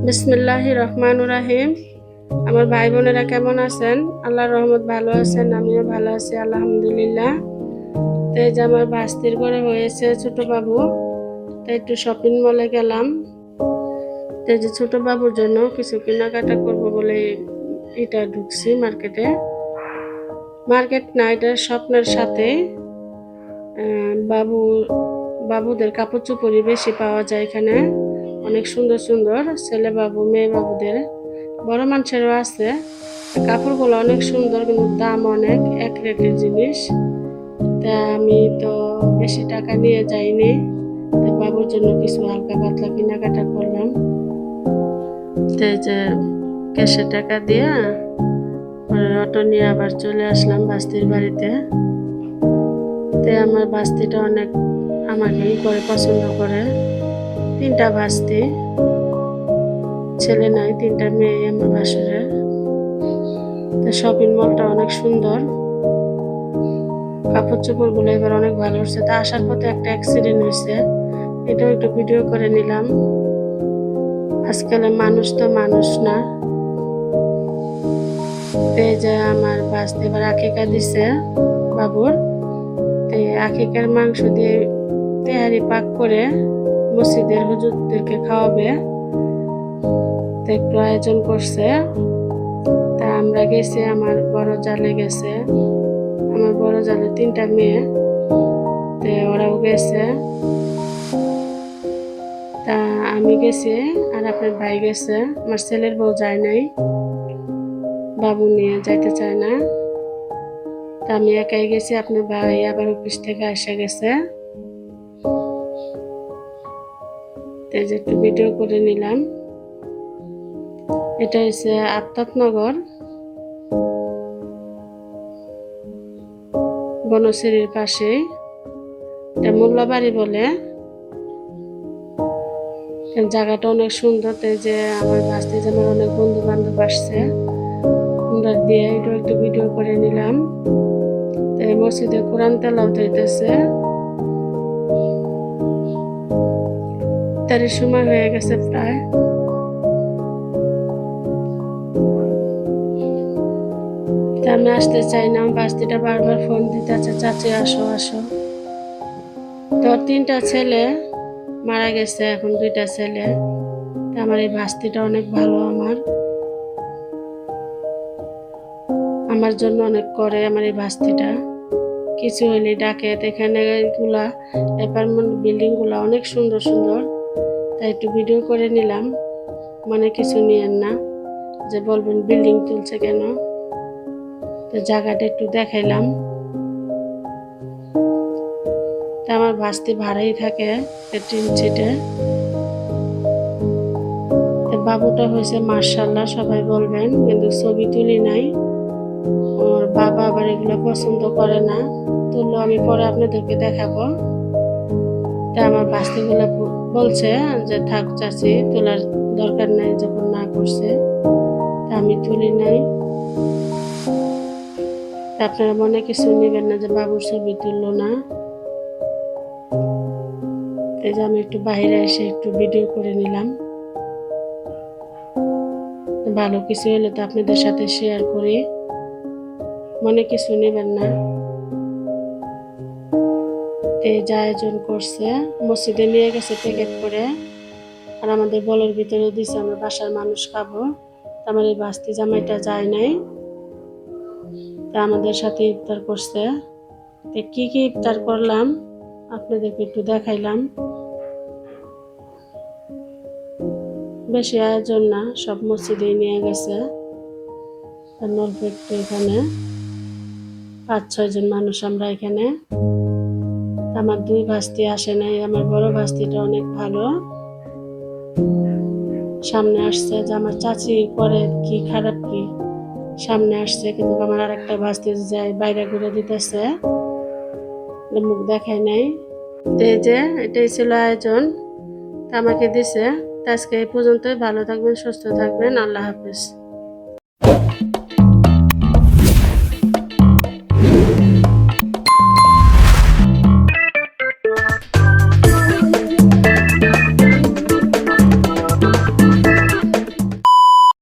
বিসমিল্লাহির রহমানুর রাহিম। আমার ভাই বোনেরা কেমন আছেন? আল্লাহর রহমত ভালো আছেন, আমিও ভালো আছি আলহামদুলিল্লাহ। তো এই যে আমার বাস্তির ঘরে হয়েছে ছোট বাবু, তো একটু শপিং মলে গেলাম। তো এই যে ছোট বাবুর জন্য কিছু কেনাকাটা করব বলে এটা ঢুকছি মার্কেটে। মার্কেট না, এটা স্বপ্নের সাথে বাবু বাবুদের কাপড় চোপড়ই বেশি পাওয়া যায় এখানে। অনেক সুন্দর সুন্দর ছেলে বাবু মেয়ে বাবুদের, বড় মানুষেরও আছে। কাপড়গুলো অনেক সুন্দর কিন্তু দাম অনেক, এক রেটের জিনিস। তা আমি তো বেশি টাকা নিয়ে যাইনি, তো বাবুর জন্য কিছু হালকা পাতলা কেনাকাটা করলাম। তো এই যে ক্যাশে টাকা দিয়ে অটো নিয়ে আবার চলে আসলাম বাস্তির বাড়িতে। তো আমার বাস্তিটা অনেক আমাকেই করে পছন্দ করে। 3টা বাস্তি, ছেলে নাই, 3টা মেয়ে আমার বাসরে। তো শপিং মলটা অনেক সুন্দর, কাপড় চোপড় গুলো এবার অনেক ভালো হচ্ছে। তা আসার পথে একটা অ্যাক্সিডেন্ট হয়েছে, এটাও একটু ভিডিও করে নিলাম। আজকাল মানুষ তো মানুষ না। এই যে আমার বাস্তি এবার আকিকা দিছে বাবুর। আকিকার মাংস দিয়ে তেহারি পাক করে মসজিদের হুজুরদেরকে খাওয়াবে, তো একটু আয়োজন করছে। তা আমরা গেছি, আমার বড় জালে গেছে, আমার বড় জালে 3টা মেয়ে, তো ওরাও গেছে। তা আমি গেছি আর আপনার ভাই গেছে, আমার ছেলের বউ যায় নাই, বাবু নিয়ে যাইতে চায় না। তা আমি একাই গেছি, আপনার ভাই আবার অফিস থেকে এসে গেছে। তো যে একটু ভিডিও করে নিলাম। এটা হচ্ছে আফতাবনগর বনশ্রীর পাশে, এটা মোল্লাবাড়ি বলে। জায়গাটা অনেক সুন্দর। তো যে আমার বাস্তি আমার অনেক বন্ধু বান্ধব আসছে, আমরা দিয়ে এটা একটু ভিডিও করে নিলাম। তো মসজিদে কোরআন তেলাওয়াত হইতেছে, তার সময় হয়ে গেছে প্রায়। আমি আসতে চাই না, বাস্তিটা বারবার ফোন দিতেছে, চাচি আসো আসো। তো 3টা ছেলে মারা গেছে, এখন 2টা ছেলে। আমার এই বাস্তিটা অনেক ভালো, আমার জন্য অনেক করে আমার এই বাস্তিটা। কিছু হইলে ডাকে। এখানে এগুলা অ্যাপার্টমেন্ট বিল্ডিং গুলা অনেক সুন্দর সুন্দর, তাই একটু ভিডিও করে নিলাম। মানে কিছু নিয়েন না যে বলবেন বিল্ডিং তুলছে কেন। তো জায়গাটা একটু দেখাইলাম। তা আমার বাস্তি ভাড়াই থাকে টিন সিটে। বাবুটা হয়েছে মার্শাল্লাহ, সবাই বলবেন, কিন্তু ছবি তুলি নাই। ওর বাবা আবার এগুলো পছন্দ করে না, তুললো আমি পরে আপনাদেরকে দেখাবো। তা আমার বাস্তিগুলো বলছে যে থাক চাচি, তোলার দরকার নাই, যখন না করছে তা আমি তুলি নাই। আপনারা মনে কিছু নেবেন না যে বাবুর ছবি তুললো না। এই যে আমি একটু বাইরে এসে একটু ভিডিও করে নিলাম। ভালো কিছু হলে তো আপনাদের সাথে শেয়ার করি, মনে কিছু নেবেন না। এই যে আয়োজন করছে, মসজিদে নিয়ে গেছে প্যাকেট করে, আর আমাদের বলের ভিতরে দিছে, আমরা বাসার মানুষ খাবো। আমার এই বাস্তি জামাইটা যায় নাই, তা আমাদের সাথে ইফতার করছে। কি কি ইফতার করলাম আপনাদেরকে একটু দেখাইলাম। বেশি আয়োজন না, সব মসজিদে নিয়ে গেছে। অল্প একটু, এখানে 5-6 জন মানুষ আমরা এখানে। আমার 2 ভাস্তি আসে নাই, আমার বড় ভাস্তিটা অনেক ভালো, সামনে আসছে। যে আমার চাচি করে কি খারাপ কি সামনে আসছে, কিন্তু আমার আর একটা ভাস্তি যায় বাইরে ঘুরে দিতেছে, মুখ দেখায় নাই। এই যে এটাই ছিল আয়োজন, আমাকে দিছে। আজকে এই পর্যন্তই। ভালো থাকবেন, সুস্থ থাকবেন, আল্লাহ হাফেজ।